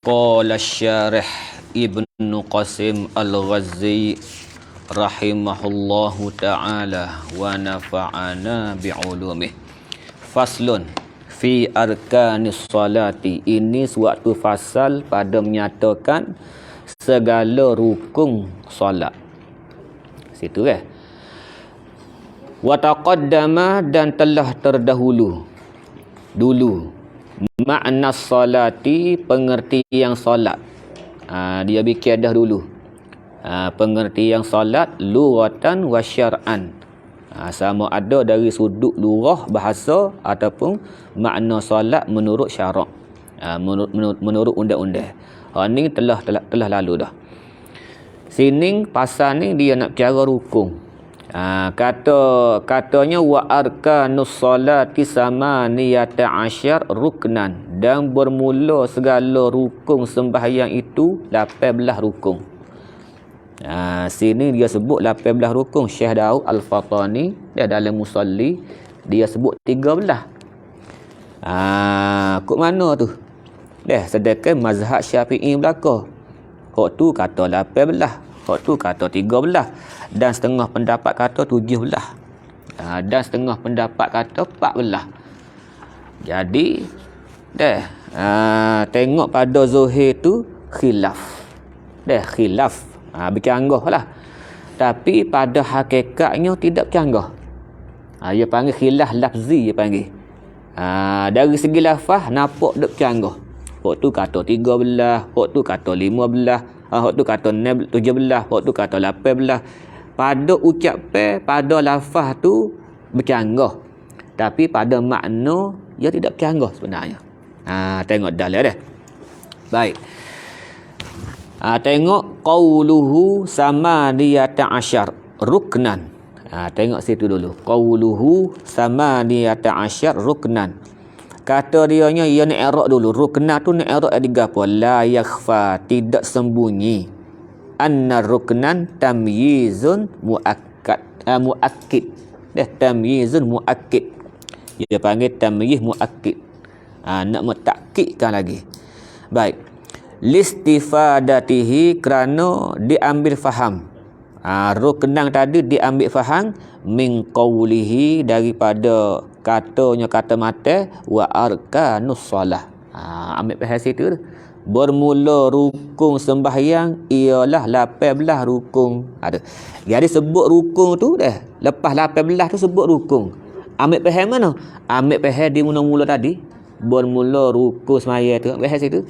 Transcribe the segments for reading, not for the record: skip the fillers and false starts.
Qala syarih Ibnu Qasim Al-Ghazzi rahimahullahu ta'ala wa nafa'ana bi'ulumih. Faslun fi arkanis salati. Ini suatu fasal pada menyatakan segala rukun solat. Situ kan? Wa taqaddama, dan telah terdahulu dulu makna salati, pengertian solat. Dia bikin dah dulu. Pengertian solat lughatan wa syar'an. Sama ada dari sudut lughah bahasa ataupun makna solat menurut syarak. Menurut undang-undang. Ni telah lalu dah. Sini pasal ni dia nak bicara rukun. Katanya wa arkanus salati samaniyata asyar ruknan, dan bermula segala rukun sembahyang itu 18 rukun. Sini dia sebut 18 rukun. Syekh Daud Al-Fatani dia dalam Musalli dia sebut 13. Kok mana tu? Sedangkan mazhab Syafi'i belaka. Hak tu kata 18. Hak tu kata 13, dan setengah pendapat kata 17, dan setengah pendapat kata 14. Jadi tengok pada Zuhir tu khilaf. Khilaf bercanggah lah. Tapi pada hakikatnya tidak bercanggah. Dia panggil khilaf lafzi, dia panggil. Dari segi lafaz nampak tak bercanggah. Hak tu kata 13, hak tu kata 15, hak tu kata 17, hak tu kata 18. Pada ucapan, pada lafaz tu bercanggah, tapi pada makna dia tidak bercanggah sebenarnya. Tengok dalil dah. Baik. Tengok qauluhu samaniyata asyar ruknan. Tengok situ dulu. Qauluhu samaniyata asyar ruknan. Kata dianya, ia nak i'rab dulu. Rukna tu nak i'rab ada gapo? La yakhfa, tidak sembunyi. Anna ruknan tamyizun muakkad. Muakkid. Tamyizun muakkid. Dia panggil tamyiz muakkid. Nak mentakkidkan lagi. Baik. Listifadatihi, kerana diambil faham. Ruknan tadi diambil faham min qawlihi, daripada katanya kata mata wa arkanus salah. Ambil faham situ. Bermula rukun sembahyang ialah 18 rukun. Jadi sebut rukun tu dah. Lepas 18 tu sebut rukun. Ambil faham mana? Ambil faham di mula-mula tadi. Bermula rukun sembahyang tu. Ambil faham situ.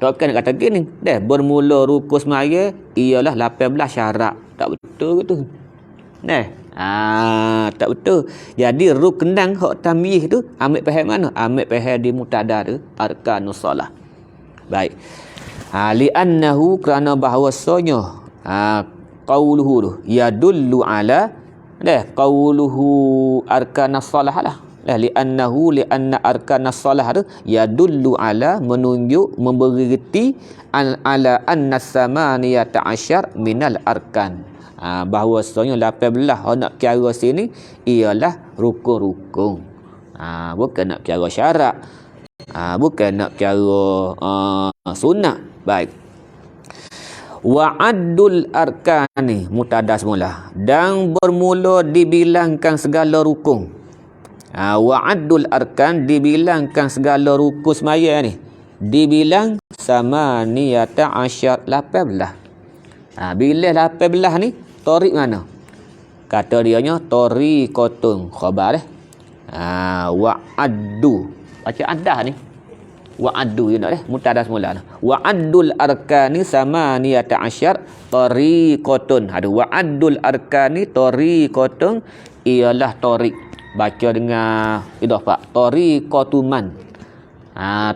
Takkan nak kata gini. Bermula rukun sembahyang ialah 18 syarat. Tak betul ke tu? Tak betul. Jadi ruknan hak tamyiz tu ambil faham mana? Ambil faham di mutada tu, arkanus salah. Baik. Li'annahu, kerana bahawasanya qauluhu tu yadullu ala qauluhu arkanus salah lah. Li'anna arkanus salah tu yadullu ala, menunjuk, memberi reti ala anna samaniyata asyar minal arkan. Bahawasanya 18 nak kira sini ialah rukun-rukun. Bukan nak kira syarat. Bukan nak kira sunat. Baik. Wa'addul arkani, mutada semula, dan bermula dibilangkan segala rukun. Wa'addul arkan, dibilangkan segala rukun semaya ni. Dibilang samaniyata asyar 18. Bila 18 ni Torik mana? Kata dianya tariqatun, khabar wa'addu. Baca adah ni. Wa'addu je nak mutada semula. Wa'addul arkani samaniyata asyar tariqatun. Wa'addul arkani tariqatun ialah tariq. Baca dengan idhafah. Tariqatuman.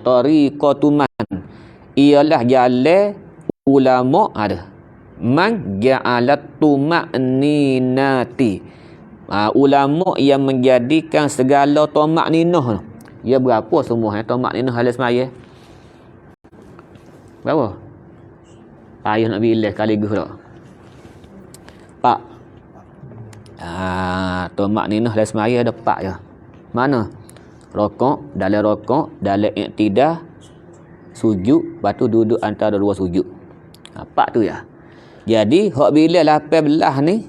Tariqatuman ialah jalan ulama man ja'alat tuma'ninati. Ulama yang menjadikan segala tuma'ninah. Ya berapa semua tuma'ninah halis semaya? Berapa? Payah nak bilas kali gus tak? Pak. Tuma'ninah halis semaya ada pak je. Mana? Rokok, dalam iktidah, sujud, lepas tu duduk antara dua sujud. Pak tu ya. Jadi hak bila 18 ni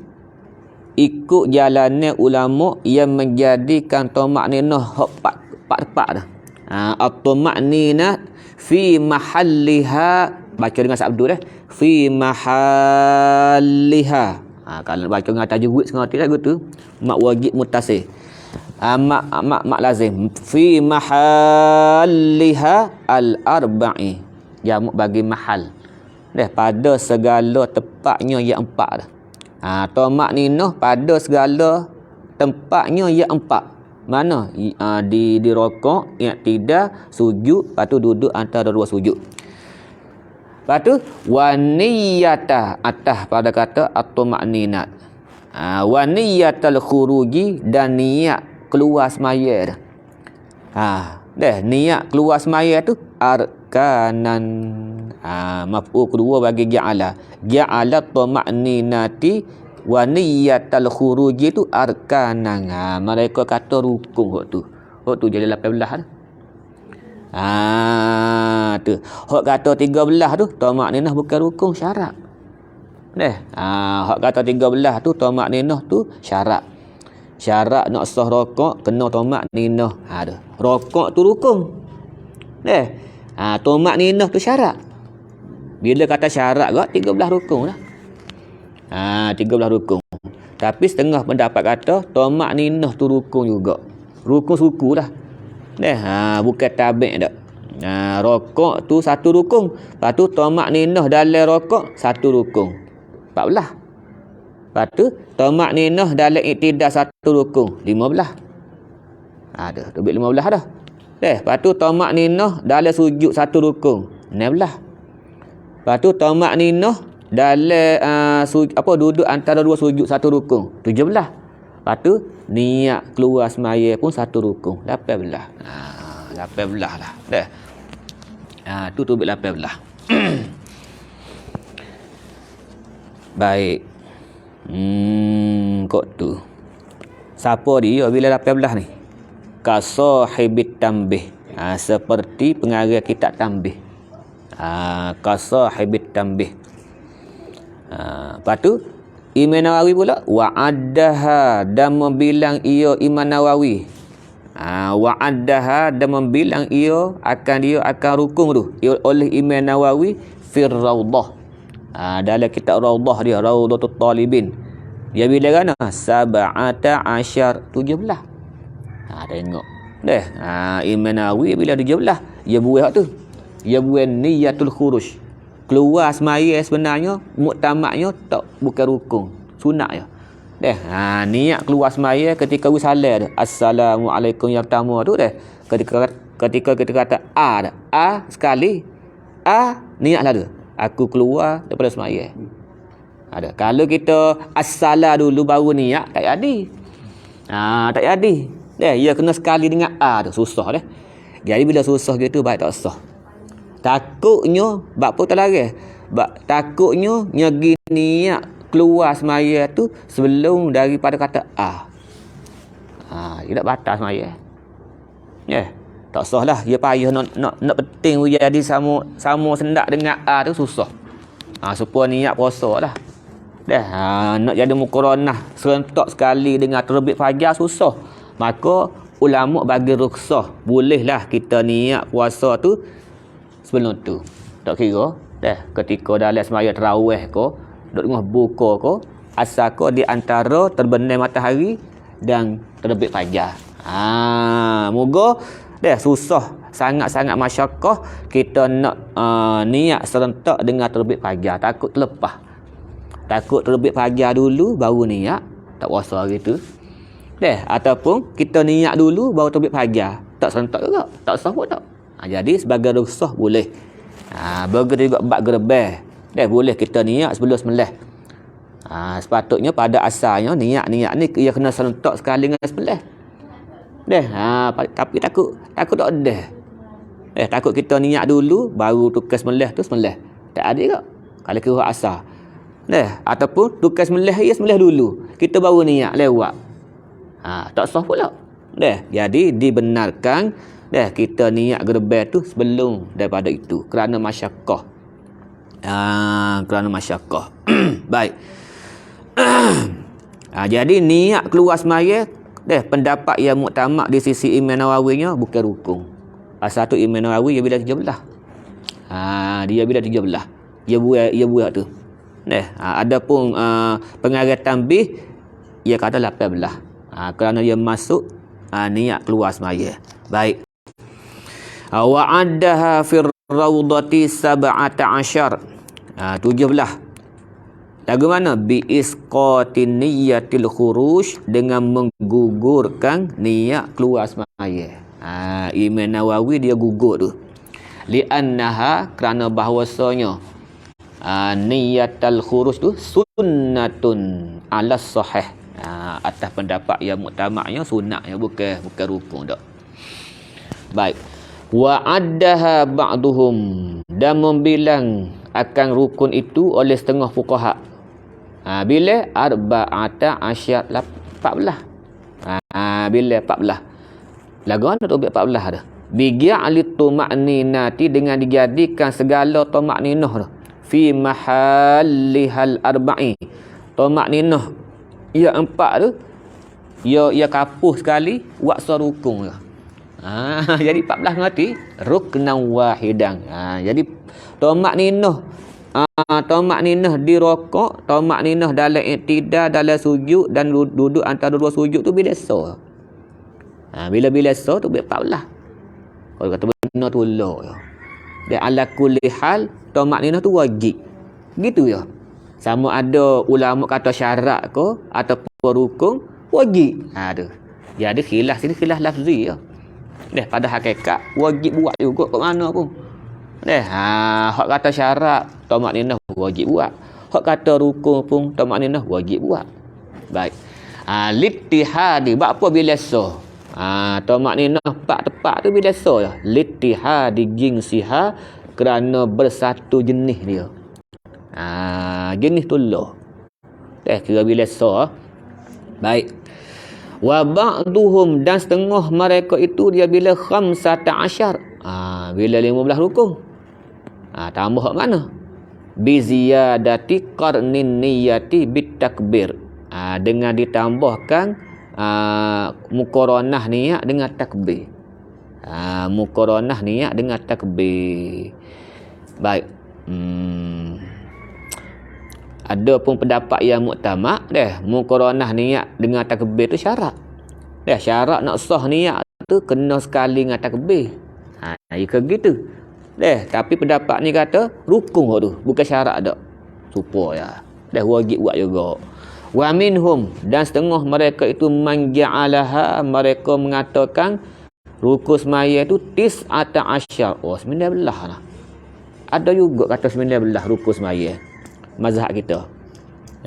ikut jalannya ulama yang menjadikan tamakninah hak pak tepat dah. At-tamakninah fi mahalliha, baca dengan sabdu dah. Fi mahalliha. Kalau baca dengan tajwid sengaja lagu tu mak wajib muttasil. Mak lazim fi mahalliha al-arba'i. Jamak bagi mahal. Pada segala tempatnya yang empat dah. Tamakninah pada segala tempatnya yang empat. Mana? Di rokok, i'tidal, sujud, lepas tu duduk antara dua sujud. Lepas tu waniyata, atas pada kata at-tamakninat. Waniyatul khuruji, dan niat keluar semaya dah. Niat keluar semaya tu arkanan. Maf'ul kedua bagi ja'ala. Ja'ala tamakninati wa niyatul khuruji tu arkanan. Mereka kata rukun hak tu. Hak tu jadi 18 dah. Tu. Hak kata 13 tu tamakninah bukan rukun, syarat. Hak kata 13 tu tamakninah tu syarat. Syarat nak sah rokok kena tamakninah. Rokok tu rukun. Tamakninah tu syarat. Bila kata syarat ke 13 rukun lah. 13 rukun. Tapi setengah pendapat kata tamakninah tu rukun juga. Rukun suku dah. Bukan tabi' dak. Rokok tu satu rukun. Lepas tu tamakninah dalam rokok satu rukun. 14. Lepas tu tamakninah dalam i'tidal satu rukun. 15. Ada lebih 15 dah. Lepas tu tamakninah dalam sujud satu rukun. 16. Lepas tu tamakninah dalam duduk antara dua sujud satu rukun. 17. Lepas tu niat keluar semaya pun satu rukun. 18. 18 lah. Tu lebih 18. Baik. Kok tu. Siapa dia bila 18 ni? Kasahibit tambih. Seperti pengarang kitab tambih. Kasahibit tambih. Lepas tu Imam Nawawi pula wa'addaha, dan membilang ia Imam Nawawi. Wa'addaha, dan membilang ia akan rukun tu oleh Imam Nawawi fir Raudah. Dalam kitab Raudah dia, Raudatul Talibin. Dia bila kan 17. Tengok. Imam Nawawi bila 17, dia buat tu. Dia buat niyatul khuruj. Keluar semaya sebenarnya muktamadnya tak bukan rukun, sunat je. Niat keluar semaya ketika salam tu. Assalamualaikum yang pertama tu ketika kita kata sekali niatlah tu. Aku keluar daripada semaya. Kalau kita assalam dulu baru niat tak jadi. Tak jadi. Ia kena sekali dengan tu susah dah. Jadi bila susah gitu baik tak sah. Takutnya bab apa tak lari? Takutnya nyagi niat keluar semaya tu sebelum daripada kata dia tak batas semaya. Tak sah lah. Dia payah nak penting jadi sama sendak dengan tu susah. Supaya niat puasa lah. Nak jadi muqaranah serentak sekali dengan terbit fajar susah. Maka ulama bagi rukhsah, bolehlah kita niat puasa tu sebelum tu. Tak kira ketika dalam sembahyang tarawih ko, duk tengah buka ko, asal ko di antara terbenam matahari dan terbit fajar. Moga susah sangat-sangat masyakkah kita nak niat serentak dengan terbit fajar, takut terlepas. Takut terbit fajar dulu baru niat, tak puasa gitu. Ataupun kita niat dulu baru terbit fajar, tak serentak juga, tak sah pun tak. Jadi sebagai rukhsah boleh. Begitu juga bab gerbang. Boleh kita niat sebelum sembelih. Sepatutnya pada asalnya niat ni ia kena serentak sekali dengan sembelih. Tapi takut tak ada. Takut kita niat dulu baru tukar sembelih tu sembelih. Tak ada ke? Kalau kira asal. Ataupun tukar sembelih dulu. Kita baru niat lewat. Tak sah pula. Jadi dibenarkan kita niat gerbel tu sebelum daripada itu kerana masyaqqah. Kerana masyaqqah. Baik. Jadi niat keluar semaya pendapat yang muktamad di sisi Imam Nawawinya bukan rukun. Satu Imam Nawawi dia bila 13. Dia bila 13. Dia buat tu. Adapun pengarang tambih ia kata 18. Kerana dia masuk niat keluar semaya. Baik. Wa addaha fir raudati 17. 17. Lagu mana? Bi isqatin niyatil khuruj, dengan menggugurkan niat keluar semaya. Imam Nawawi dia gugur tu. Li'annaha, kerana bahawasanya niyatul khuruj tu sunnatun ala sahih. Atas pendapat yang muktamadnya sunatnya bukan rukun dak. Baik. Wa addaha ba'duhum, dan membilang akan rukun itu oleh setengah fuqaha. Bila arba'ata asyar 14. Bila 14. Lagu mana tu 14 dah. Bigi'ali tuma'ninati, dengan dijadikan segala tuma'ninah tu fi mahallihal arba'i. Tuma'ninah ia 4 tu ia kapuh sekali waksa rukun tu. Jadi 14 ngerti ruknan wahidan. Jadi tuma'ninah di rokok, tuma'ninah dalam i'tidal, dalam sujud dan duduk antara dua sujud tu biasa. Bila biasa tu 14. Kalau kata benar tu lah. Dan ala kulli hal tuma'ninah tu wajib. Gitu ya. Sama ada ulama kata syarat ke ataupun rukun, wajib. Tu. Jadi khilaf sini khilaf lafzi ya. Pada hakikat wajib buat juga kat mana pun. Hak kata syarat tuma'ninah wajib buat. Hak kata rukun pun tuma'ninah wajib buat. Baik. Littihadi, apa bila so? Tuma'ninah tepat tu bila so ya. Littihadi jinsiha, kerana bersatu jenis dia. Jenis tu lah. Kira bila so. Baik. Wa ba'duhum, dan setengah mereka itu dia bila 15. Bila 15 rukun. Tambah kat mana? Bi ziyadati qarnin niyati bit takbir. Dengan ditambahkan muqaranah niat dengan takbir. Muqaranah niat dengan takbir. Baik. Ada pun pendapat yang muktamad muqaranah niat dengan takbir tu syarat. Syarat nak sah niat tu kena sekali dengan takbir. Ia gitu. Tapi pendapat ni kata rukun tu, bukan syarat dak. Supaya wajib buat juga. Wa minhum, dan setengah mereka itu man ja'alaha, mereka mengatakan rukun semaya itu 19. 19 lah. Ada juga kata 19 rukun semaya. Mazhab kita.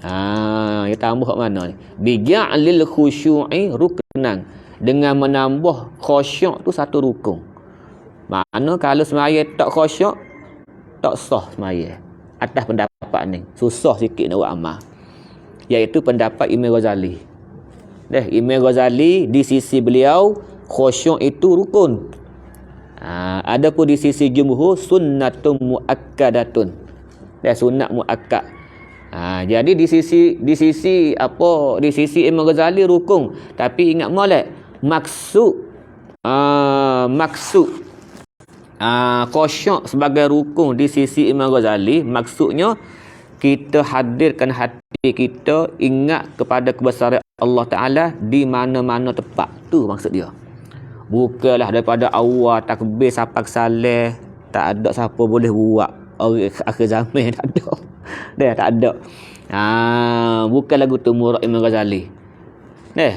Kita tambah kat mana ni? Bi'alil khusyu'i ruknan, dengan menambah khusyuk tu satu rukun. Mana kalau semaya tak khusyuk, tak sah semaya. Atas pendapat ni susah sikit nak buat amal. Iaitu pendapat Imam Ghazali. Imam Ghazali di sisi beliau khusyuk itu rukun. Adapun di sisi jumhur sunnatun muakkadatun. Sunat muakkad. Jadi di sisi Imam Ghazali rukun, tapi ingat molek maksud khusyuk sebagai rukun di sisi Imam Ghazali, maksudnya kita hadirkan hati kita ingat kepada kebesaran Allah Ta'ala di mana-mana tempat. Tu maksud dia. Bukanlah daripada awal takbir sampai saleh tak ada siapa boleh buat. Orang akhir zaman tak ada. Tak ada. Bukan lagu tu murad Imam Ghazali.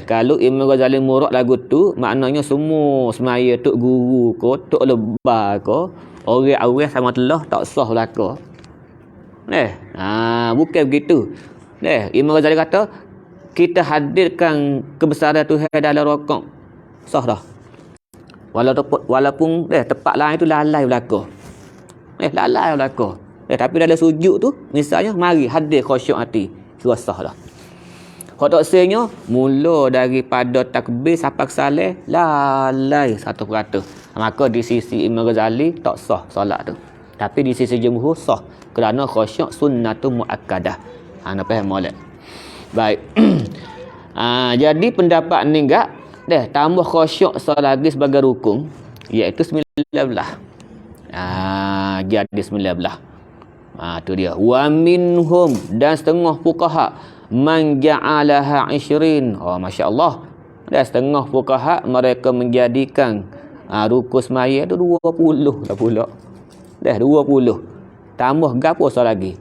Kalau Imam Ghazali murad lagu tu, maknanya semua semaya tok guru ko, tok lebar ko, orang awal sama telah tak sah belaka. Bukan begitu. Imam Ghazali kata kita hadirkan kebesaran Tuhan dalam rokok, sah dah. Walaupun tempat lain tu lalai belaka. Lalai belaka. Tapi dalam sujud tu misalnya mari hadir khusyuk hati, kira sah dah. Hak tak sehnya mula daripada takbir sampai ke salam lalai 1%. Maka di sisi Imam Ghazali tak sah solat tu. Tapi di sisi jumhur sah kerana khusyuk sunnatun muakkadah. Ana faham molek. Baik. Jadi pendapat ni enggak tambah khusyuk lagi sebagai rukun iaitu 19. Jadi 19. Tu dia. Wa minhum, dan setengah fuqaha man ja'alaha 20. Masya-Allah. Dan setengah fuqaha mereka menjadikan rukun semaya tu 20 dah pula. 20. Tambah gapo lagi?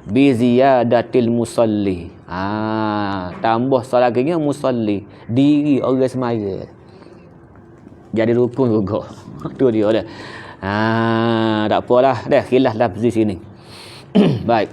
Bi ziyadatil musalli. Tambah laginya musalli, diri orang semaya. Jadi rukun juga. Tu dia dah. Tak apalah dah khilaf lafzi sini. Baik.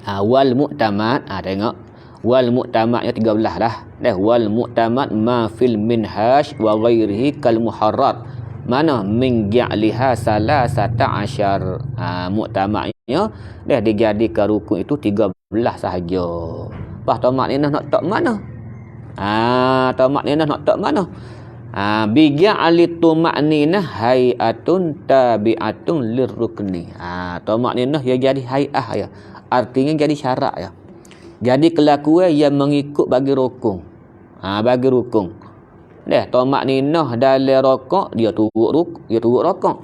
Wal mu'tamad, tengok. Wal mu'tamadnya 13 lah. Wal mu'tamad ma fil minhaj wa ghairihi kal muharrar. Mana min ja'liha salasata asyar. Mu'tamadnya dijadikan rukun itu 13 sahaja. Lepas tamak ninah nak tak mana? Tamak ninah nak tak mana? Bi ja'alitu ma'ninah hay'atun tabi'atun lirrukni. Tamak ninah dia jadi hay'ah ya. Artinya jadi syarat ya. Jadi kelakuan yang mengikut bagi rukun. Bagi rukun. Tamak ninah dalam rokok dia turut rokok.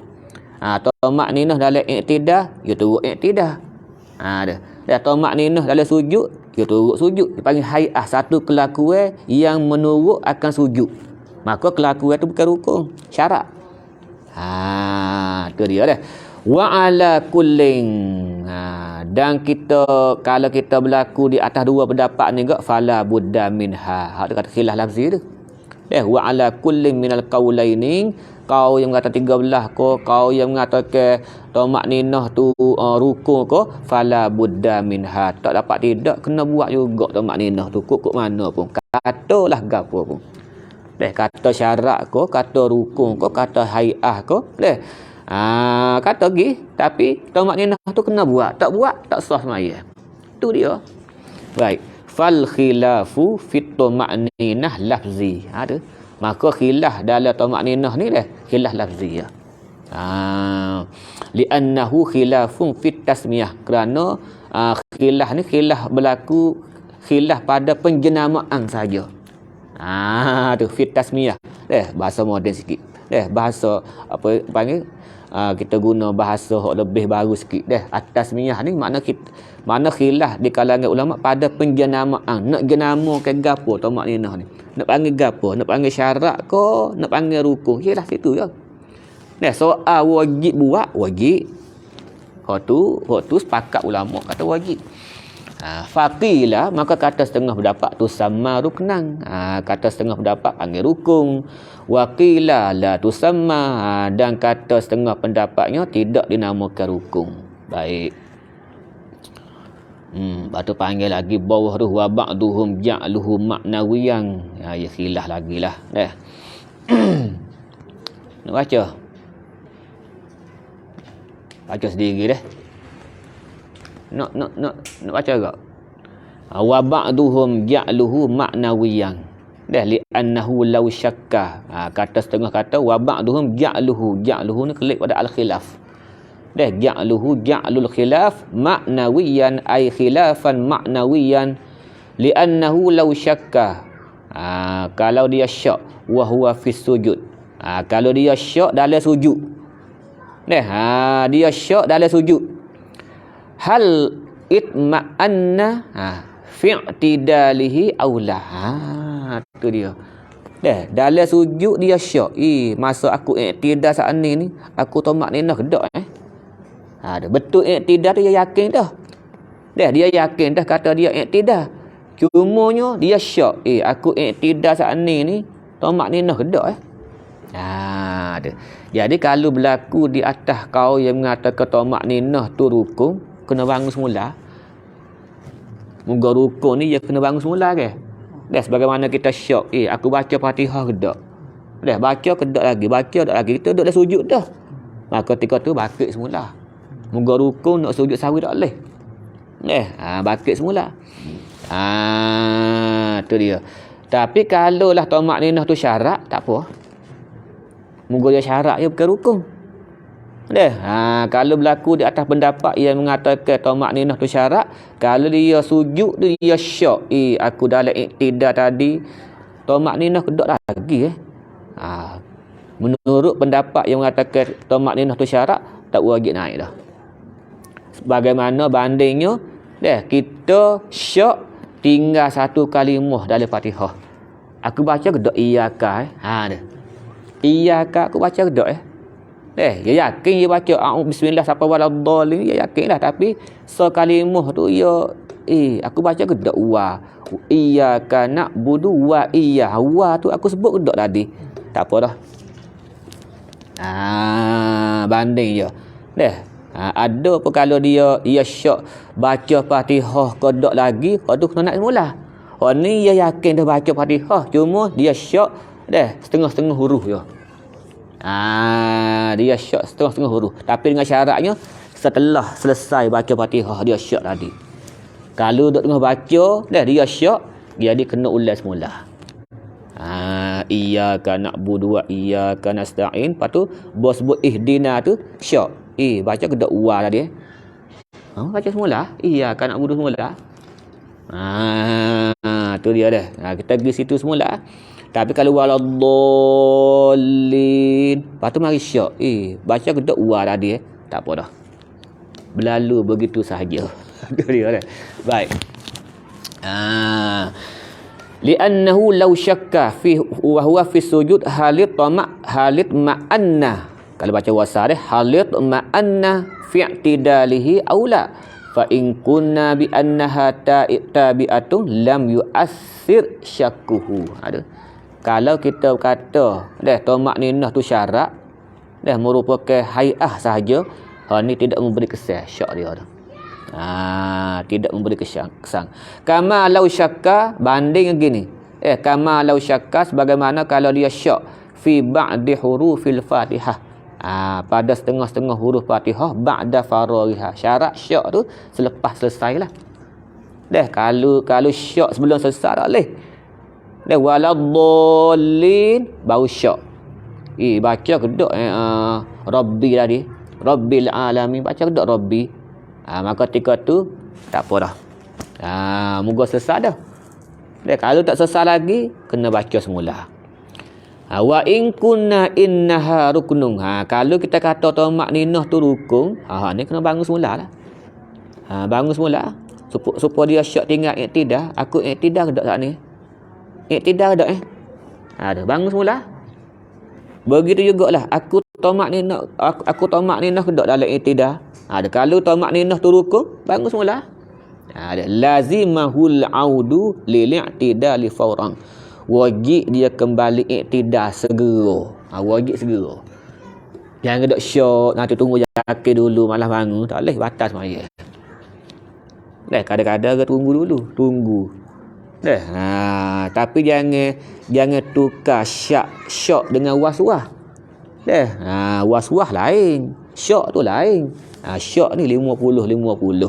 Tamak ninah dalam iktidah dia turut iktidah. Tamak ninah dalam sujud dia turut sujud. Dipanggil hay'ah, satu kelakuan yang menurut akan sujud. Maka kelakuan itu bukan rukun, syarat. Tu dia dah. Wa ala kullin. Dan kita kalau kita berlaku di atas dua pendapat ni gak fala budda minha. Hak kata khilaf lafzi tu. Wa ala kullin minal qaulaini, kau yang mengata 13 ko, kau yang mengatakan tamak ninah tu rukun ko, fala budda minha. Tak dapat tidak kena buat juga tamak ninah tu kok mana pun. Katalah gapo pun. Kata syarat ko, kata rukun ko, kata hay'ah ko, kata gi, tapi tamak ninah tu kena buat. Tak buat tak sah semaya. Tu dia. Baik. Fal khilafu fit tuma'ninah lafzi. Tu. Maka khilaf dalam tuma'ninah ni khilaf lafzi ya. Li'annahu khilafun fit tasmiyah. Kerana khilaf ni khilaf berlaku khilaf pada penjenamaan saja. Tu fit tasmiyah. Bahasa moden sikit. Bahasa apa panggil? Kita guna bahasa lebih baru sikit. At-tasmiyah ni makna khilaf di kalangan ulama pada penjenamaan. Nak jenama ke gapo tamak ninah ni? Nak panggil gapo? Nak panggil syarat ke? Nak panggil rukun? Yalah situ je. Soal wajib buat, wajib. Hak tu sepakat ulama kata wajib. Faqila, maka kata setengah pendapat tu sama ruknan. Kata setengah pendapat panggil rukun. Waqila la tusamma, dan kata setengah pendapatnya tidak dinamakan rukun. Baik. Lepas tu panggil lagi bawah tu wa ba'duhum ja'luhu ma'nawiyan. Ya khilaf lagilah. Nak baca? Baca sendiri Nak baca agak. Wa ba'duhum ja'luhu ma'nawiyan. Li'annahu law syakka. Kata setengah kata wa ba'duhum ja'luhu ni klik pada al-khilaf. Ja'lul khilaf ma'nawiyan ay khilafan ma'nawiyan li'annahu law syakka. Kalau dia syak wa huwa fi sujud. Kalau dia syak dalam sujud. Dia syak dalam sujud. Hal itma'anna fi'tidalihi aula. Tu dia. Dalam sujud dia syak. Masa aku iktidal saat ni aku tamak ninah kedak betul iktidal tu dia yakin dah. Dia yakin dah kata dia iktidal. Cumanya dia syak. Aku iktidal saat ni tamak ninah kedak Jadi kalau berlaku di atas kau yang mengatakan tamak ninah tu rukun, kena bangun semula. Moga rukun ni dia kena bangun semula ke? Sebagaimana kita syak. Aku baca Fatihah kedak. Baca kedak lagi, baca dak lagi. Kita duduk dah sujud dah. Maka ketika tu bangkit semula. Moga rukun nak sujud sawi tak boleh. Bangkit semula. tu dia. Tapi kalau lah tamak ninah tu syarat, tak apa. Moga dia syarat je bukan rukun. Kalau berlaku di atas pendapat yang mengatakan tamak ninah tu syarat, kalau dia sujud tu dia syok. Aku dalam iktidal tadi tamak ninah kedok lagi menurut pendapat yang mengatakan tamak ninah tu syarat, tak wajib naik dah. Bagaimana bandingnya? Kita syok tinggal satu kalimah dalam Fatihah. Aku baca kedok iyyaka iyyaka aku baca kedok dia yakin dia baca bismillah sampai waladhdallin, dia yakin lah, tapi sekalimah tu aku baca kedok wa iyyaka na'budu wa wa tu aku sebut kedok tadi. Tak apa dah. Banding je. Ada apa kalau dia syok baca Fatihah kedok lagi, tu kena nak semula. Ni dia yakin dah baca Fatihah, cuma dia syok setengah-setengah huruf je. Dia syok setengah-setengah huruf. Tapi dengan syaratnya setelah selesai baca Fatihah dia syok tadi. Kalau duk tengah baca dia syok, jadi kena ulang semula. Iyyaka na'budu wa iyyaka nasta'in. Lepas tu bos sebut ihdina tu syok. Baca kedok wa tadi. Baca semula. Iyyaka na'budu semula. Tu dia dah. Kita pergi situ semula. Tapi kalau waladhdallin, lepas tu mari syok. Baca kedok wa tadi tak apa dah. Berlalu begitu sahaja. Tu dia dah. Baik. Li'annahu law syakka fi wa huwa fi sujud halit ma'anna. Kalau baca wasa dia halit ma'anna fi i'tidalihi aula. Fa in kunna bi annaha tabi'atun lam yu'assir syakkuhu. Kalau kita kata tamak ninah tu syarat, merupakan hai'ah sahaja, ni tidak memberi kesan syak dia tu. Tidak memberi kesan. Kama law syakka, banding gini. Kama law syakka sebagaimana kalau dia syak fi ba'di hurufil Fatihah. Pada setengah-setengah huruf Fatihah ba'da faraghiha. Syarat syak tu selepas selesailah. Kalau syak sebelum selesai tak boleh. Waladhdallin baru syak. Baca kedok Rabbi tadi. Rabbil alamin, baca kedok Rabbi. Maka ketika tu tak apa dah. Moga selesai dah. Kalau tak selesai lagi kena baca semula. Wa in kunna innaha ruknun. Kalau kita kata tamak ninah tu rukun, ni kena bangun semula lah. Bangun semula supaya dia syak tinggal iktidal. Aku iktidal kedok saat ni. Iktidal kedok bangun semula. Begitu jugalah aku tamak ninah kedok dalam iktidal. Kalau tamak ninah tu rukun, bangun semula. Lazimahul audu lil i'tidal fawran. Wajib dia kembali iktidal segera. Wajib segera. Jangan dok syok nanti tunggu yakin dulu malah bangun, tak boleh, batas semaya. Kadang-kadang ke tunggu dulu, tunggu. Tapi jangan tukar syok dengan was-was. Was-was lain, syok tu lain. Syok ni 50-50.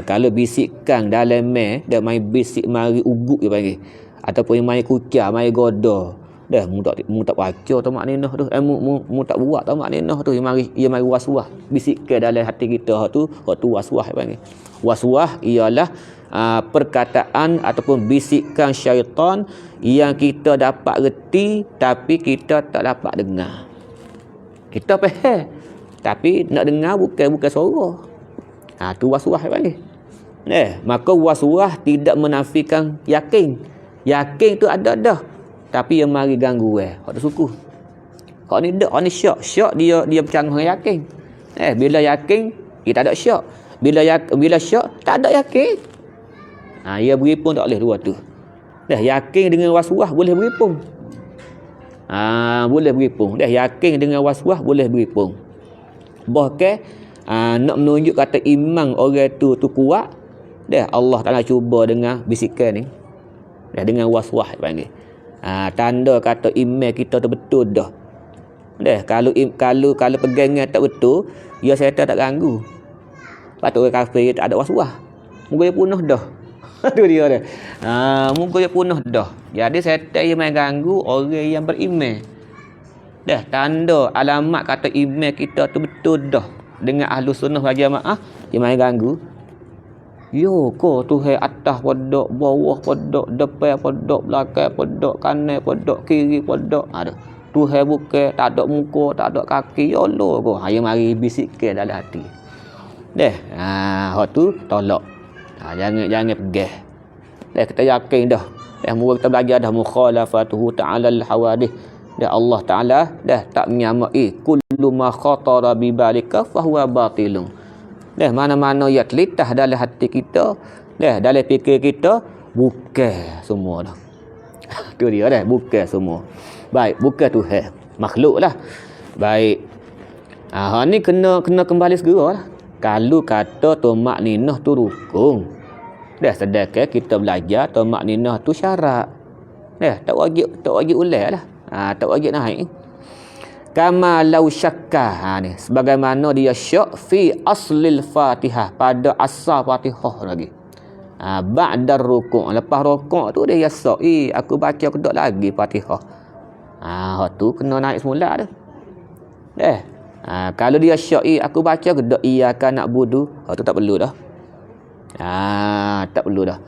Kalau bisikkan dalam dah main bisik mari uguk dia panggil, ataupun main kucah, main goda, mu tak baca tamak ninah tu, mu tak buat tamak ninah tu, ia mari was-was bisikkan dalam hati kita tu was-was dia panggil. Was-was ialah perkataan ataupun bisikan syaitan yang kita dapat reti tapi kita tak dapat dengar. Kita faham tapi nak dengar bukan suara. Tu was-was panggil. Maka was-was tidak menafikan yakin. Yakin tu ada dah, tapi yang mari ganggu hak tu suku. Hak ni dak, hak ni syak. Syak dia bercanggah dengan yakin. Bila yakin kita ada syak. Bila syak tak ada yakin. Ia beripun tak boleh dua tu. Yakin dengan was-was boleh beripun. Boleh beripun. Yakin dengan was-was boleh beripun. Bahkan nak menunjuk kata iman orang tu kuat, Allah Taala cuba dengan bisikan ni. Dengan was-was panggil. Tanda kata iman kita tu betul dah. Kalau pegangan tak betul, ya syaitan tak ganggu. Patut orang kafir tak ada was-was. Moga dia punah dah. Tu dia dia. Muka dia punah dah. Jadi setan yang main ganggu orang yang beriman. Dah tanda alamat kata iman kita tu betul dah. Dengan ahlu sunnah wal jamaah dia main ganggu. Yo ko Tuhan atas podok, bawah podok, depan podok, belakang podok, kanan podok, kiri podok. Aduh. Tuhan bukan tak ada muka, tak ada kaki. Ya Allah ko. Haya mari bisikkan dalam hati. Dah. Hak tu tolak. Jangan pegah. Dah kita yakin dah. Dah mula kita belajar dah mukhalafatuhu ta'ala al-hawadith. Dah Allah Taala dah tak menyamai kullu ma khatara bi balika fa huwa batilun. Dah mana-mana yang terlintas dalam hati kita, dah dalam fikir kita bukan semua dah. Tu dia dah, bukan semua. Baik, bukan Tuhan, makhluklah. Baik. Ni kena kembali segeralah. Kalau kata tamak ninah tu rukun, dah sedekah kita belajar tamak ninah tu syarat. Dah tak wajib ulang lah. Tak wajib naik. Kama law syakka. Ni sebagaimana dia syak fi aslil Fatihah, pada asal Fatihah lagi. Ba'da rukuk, lepas rukuk tu dia syak, aku baca kedok lagi Fatihah. Hak tu kena naik semula dah. Kalau dia syak, aku baca kedok iyyaka na'budu, hak tu tak perlu dah. Tak perlu dah.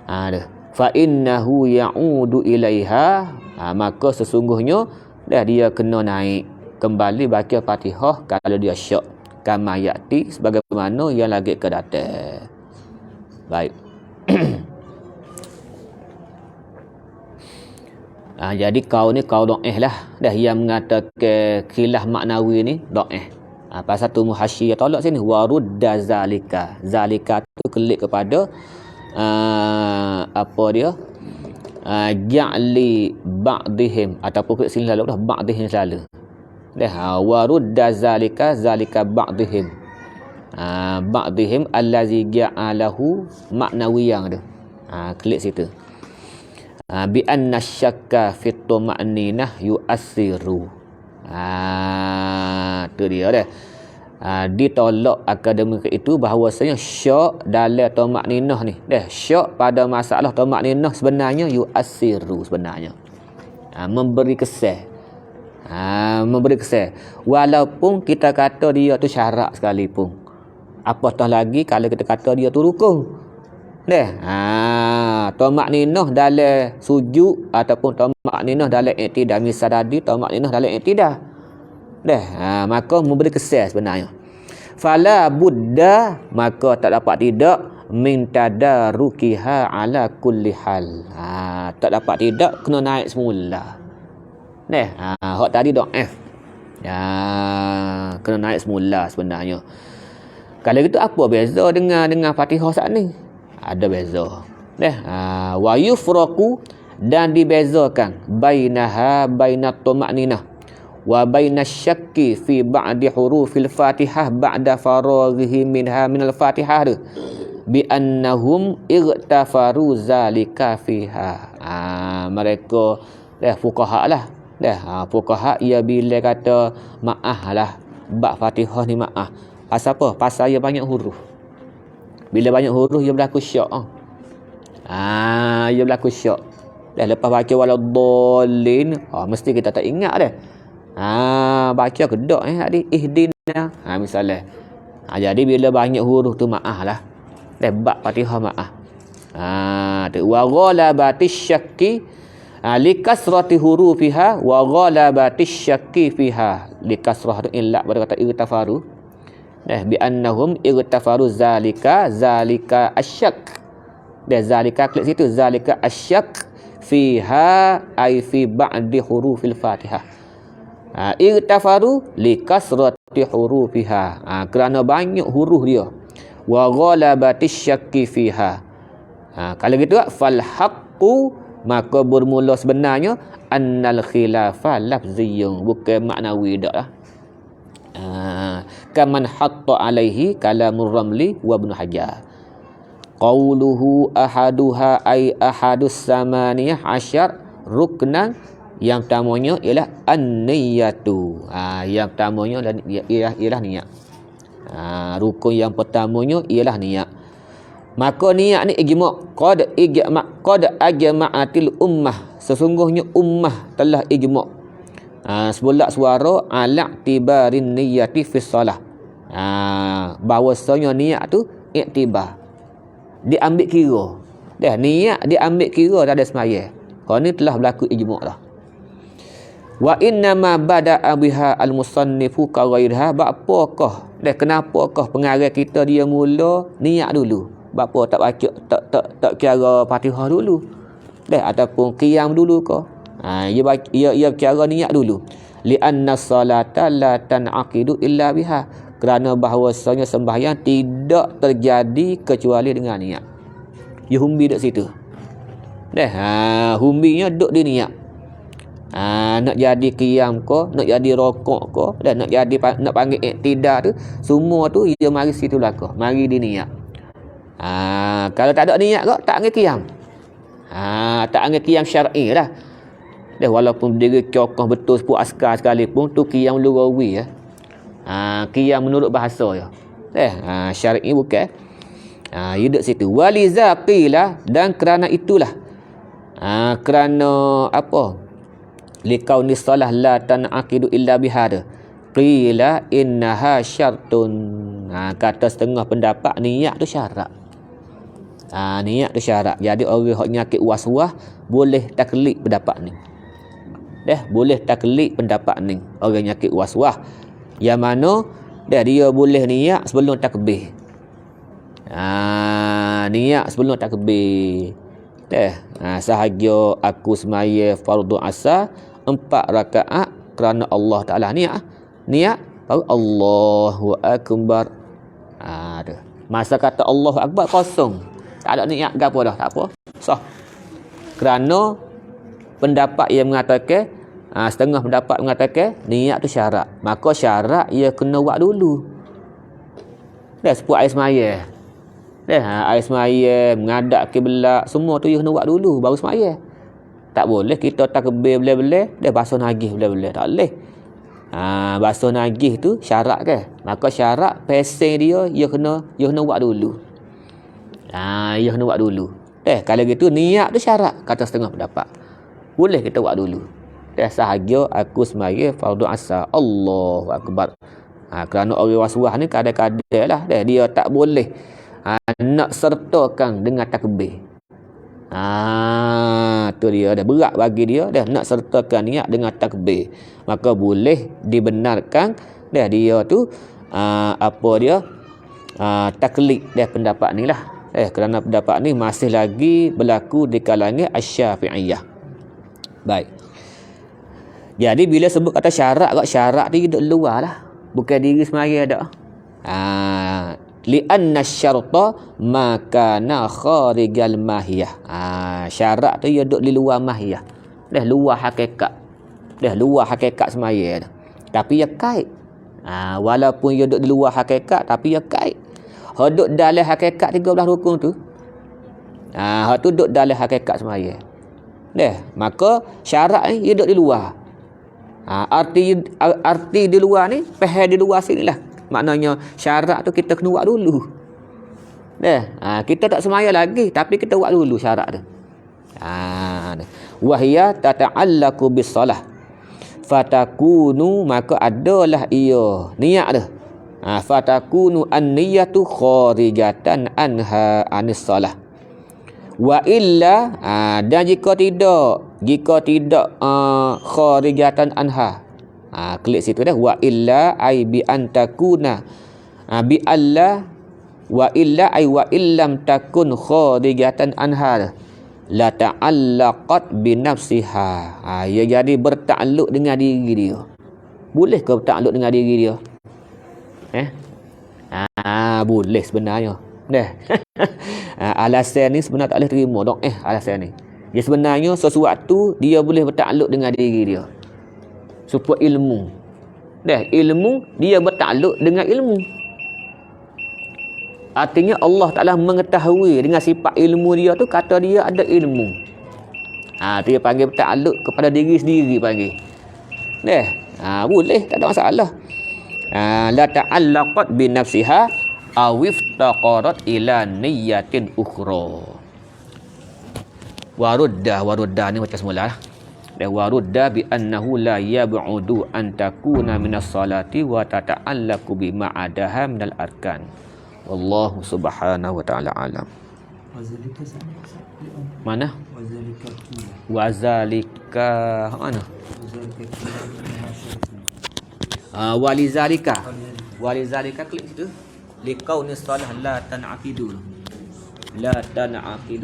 Dah. Fa innahu ya'udu ilaiha, maka sesungguhnya dah dia kena naik kembali baca Fatihah kalau dia syak, kama yati, sebagaimana yang lagi ke datang. Baik. Jadi kau ni kau dhaif lah dah, yang mengatakan khilaf maknawi ni dhaif. Pasal tu muhasyiyah tolak sini warudda zalika. Zalika tu kelik kepada apa dia? Ja'li ba'dihim, ataupun sini lalu dah ba'dihim selalu. Dah warudda zalika ba'dihim. Ba'dihim allazi ja'alahu maknawiyang tu. Klik situ. Bi anna syakka fi tuma'ninah yu'assiru. Tu dia dah. Ditolak akademik itu bahawasanya syak dalam tamakninah ni, dah syak pada masalah tamakninah sebenarnya yu'assiru, sebenarnya memberi kesan. Memberi kesan walaupun kita kata dia tu syarat sekalipun, apatah lagi kalau kita kata dia tu rukun. Tamakninah dalam sujud ataupun tamakninah dalam i'tidal, misal tadi tamakninah dalam i'tidal, maka memberi kesan sebenarnya. Fala budda, maka tak dapat tidak min tadarukiha ala kulli hal. Tak dapat tidak kena naik semula. Hak tadi dhaif. Kena naik semula sebenarnya. Kalau gitu apa beza dengan Fatihah saat ni? Ada beza. Wa yufraqu, dan dibezakan bainaha bainat tuma'ninah wa bainasyakki fi ba'di hurufil Fatihah ba'da faraghihi minha minal Fatihah tu bi annahum igtafaru zalika fiha. Mereka fuqaha lah. Fuqaha ia bila kata maaf lah bab Fatihah ni maaf. Pasal apa? Pasal ia banyak huruf. Bila banyak huruf ia berlaku syak. Ia berlaku syak. Lepas baca waladdallin, mesti kita tak ingat dah. Baca kedok tadi ihdina, misalnya. Jadi bila banyak huruf tu maaf lah. Bab Fatihah maaf. Wa ghalabatis syakki likasrati hurufiha wa ghalabatis syakki fiha. Likasrah tu illa pada kata irtafaru. Bi annahum irtafaru zalika asyak. Zalika klik situ, zalika asyak fiha ay fi ba'di hurufil Fatihah. Irtafaru likasrati hurufiha, kerana banyak huruf dia. Wa ghalabatis syakki fiha. Kalau gitu fal haqqu, maka bermula sebenarnya annal khilafa lafziyyun, bukan maknawi dak lah. Kaman hatta alaihi kalamur Ramli wa Ibnu Hajar. Qauluhu ahaduha ay ahadus samaniyah asyar ruknan, yang pertamanya ialah an-niyatu. Yang pertamanya ialah niat. Rukun yang pertamanya ialah niat. Maka niat ni ijma'. Qad ajma'atil ummah. Sesungguhnya ummah telah ijma'. Sebulak suara ala tibarin niyati fi shalah. Bahawasanya niat tu iktibar. Diambil kira. Dah niat diambil kira pada sembahyang. Kau ni telah berlaku ijma' dah. Wa inna ma bada'a biha al-musannifu ka ghairiha. Bapakah? Dah kenapakah pengarang kita dia mula niat dulu? Bapa tak baca tak kira Fatihah dulu. Dah ataupun qiyam dulu ke? Ia kira niat dulu. Li anna salata la tan'aqidu illa biha. Kerana bahawasanya sembahyang tidak terjadi kecuali dengan niat. Ya humbi duduk situ. Dah humbinya duduk di niat. Nak jadi qiyam ke, nak jadi rokok ke, dan nak panggil iktidal tu, semua tu dia mari situ belaka. Mari di niat. Kalau tak ada niat kau tak angin qiyam. Tak angin qiyam syar'i dah. Dah walaupun berdiri kokoh betul 10 askar sekalipun tu qiyam lughawi ya. Qiyam menurut bahasa ya. Syar'i bukan. Dia duduk situ. Waliza qila, dan kerana itulah. Kerana apa? Liqauni shalah la tan'aqidu illa bihada. Qila innaha syartun. Kata setengah pendapat niat tu syarat. Niat tu syarat. Jadi orang yang nyakit was-was boleh taklid pendapat ni. Boleh taklid pendapat ni. Orang nyakit was-was. Yang mana dia boleh niat sebelum takbir. Niat sebelum takbir. Sahaja aku semaya fardu asar 4 rakaat kerana Allah Ta'ala niat baru Allahu Akbar. Masa kata Allahu Akbar kosong. Tak ada niat ke apa dah, tak apa. Sah. Kerana pendapat yang mengatakan setengah pendapat mengatakan niat tu syarat. Maka syarat ia kena buat dulu. Sebut air semaya. Air semaya, menghadap kiblat, semua tu ia kena buat dulu baru semaya. Tak boleh kita takbir boleh-boleh, basuh nagih boleh-boleh. Tak boleh. Basuh nagih tu syarat ke? Maka syarat pesing dia kena buat dulu. Ia kena buat dulu. Kalau gitu niat tu syarat kata setengah pendapat. Boleh kita buat dulu. Sahaja aku semaya fardu asar Allahu Akbar. Kerana orang was-was ni kadang-kadang lah dia tak boleh nak sertakan dengan takbir. Tu dia dah berat bagi dia nak sertakan niat dengan takbir. Maka boleh dibenarkan dia tu taklid pendapat ni lah. Kerana pendapat ni masih lagi berlaku di kalangan Asy-Syafi'iyah. Baik. Jadi bila sebut kata syarat tu duduk luar lah. Bukan diri semaya dak. Li'anna syarta ma kana kharigal mahiyah. Syarat tu dia duduk di luar mahiyah. Luar hakikat. Luar hakikat semaya dah. Tapi ia kait. Walaupun dia duduk di luar hakikat tapi ia kait. Duduk dalam hakikat 13 rukun tu. Tu duduk dalam hakikat semaya. Maka syarat ni dia duduk di luar. Arti di luar ni, faham di luar sini lah. Maknanya syarat tu kita kena buat dulu. Kita tak semaya lagi tapi kita buat dulu syarat tu. Wahya tata'allaku bis salah. Fatakunu, maka adalah ia niat tu. Fatakunu an-niyatu kharijatan anha anis salah. Wa illa, dan jika tidak kharijatan anha. Klik situ dah. Wa illa ay bi antakuna. Bi alla wa illa ay wa illam takun kharijatan anha la ta'allaqat bi nafsiha. Ia jadi bertakluk dengan diri dia. Boleh ke bertakluk dengan diri dia? Boleh sebenarnya. Alasan ni sebenarnya tak boleh terima dong. Alasan ni dia sebenarnya sesuatu dia boleh bertakluk dengan diri dia. Supaya ilmu. Ilmu dia bertakluk dengan ilmu. Artinya Allah Ta'ala mengetahui dengan sifat ilmu dia tu, kata dia ada ilmu. Dia panggil bertakluk kepada diri sendiri panggil. Boleh, tak ada masalah. La ta'allaqat bi nafsiha awif taqarat ila niyatin ukhra. Warudda ni macam semula lah. Dan warudda bi annahu la yab'udu an takuna minas salati wa tata'allaqu bima adaha minal arkan. Wallahu subhanahu wa ta'ala alam. Mana? Wazalika mana? Walizalika klik situ. Liqauni salah la tan'aqidu. La tan'aqidu.